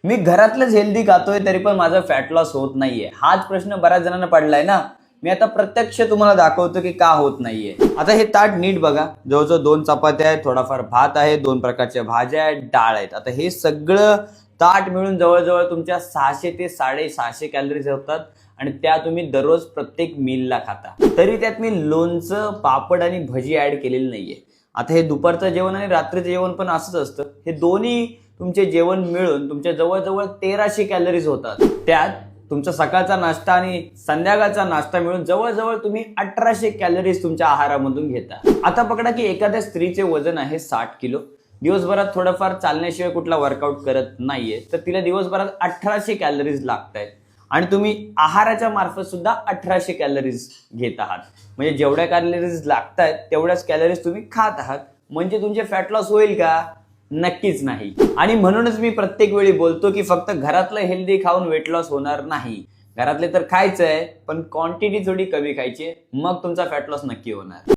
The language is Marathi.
मी घरातलंच हेल्दी खातोय तरी पण माझा फॅट लॉस होत नाहीये. हाच प्रश्न बऱ्याच जणांना पडलाय ना. मी आता प्रत्यक्ष तुम्हाला दाखवतो की का होत नाहीये. आता हे ताट नीट बघा. जवळजवळ 2 चपात्या आहेत, थोडाफार भात आहे, 2 प्रकारच्या भाज्या आहेत, डाळ आहेत. आता हे सगळं ताट मिळून जवळजवळ तुमच्या 600 ते 650 कॅलरीज होतात आणि त्या तुम्ही दररोज प्रत्येक मीलला खाता. तरी त्यात मी लोणचं, पापड आणि भजी ऍड केलेली नाहीये. आता हे दुपारचं जेवण आणि रात्रीचं जेवण पण असंच असतं. हे दोन्ही तुमचे जेवण मिळून तुमच्या जवळजवळ 1300 कॅलरीज होतात. त्यात तुमचा सकाळचा नाश्ता आणि संध्याकाळचा नाश्ता मिळून जवळजवळ तुम्ही 1800 कॅलरीज तुमच्या आहारामधून घेता. आता पकडा की एखाद्या स्त्रीचे वजन आहे 60 किलो. दिवसभरात थोडंफार चालण्याशिवाय कुठला वर्कआउट करत नाहीये तर तिला दिवसभरात 1800 कॅलरीज लागतायत आणि तुम्ही आहाराच्या मार्फत सुद्धा 1800 कॅलरीज घेत आहात. म्हणजे जेवढ्या कॅलरीज लागतायत तेवढ्याच कॅलरीज तुम्ही खात आहात. म्हणजे तुमचे फॅट लॉस होईल का? नक्कीच नाही. आणि म्हणूनच मी प्रत्येक वेळी बोलतो की फक्त घरातलं हेल्दी खाऊन वेट लॉस होणार नाही. घरातले तर खायचंय पण क्वांटिटी थोडी कमी खायची, मग तुमचा फॅट लॉस नक्की होणार.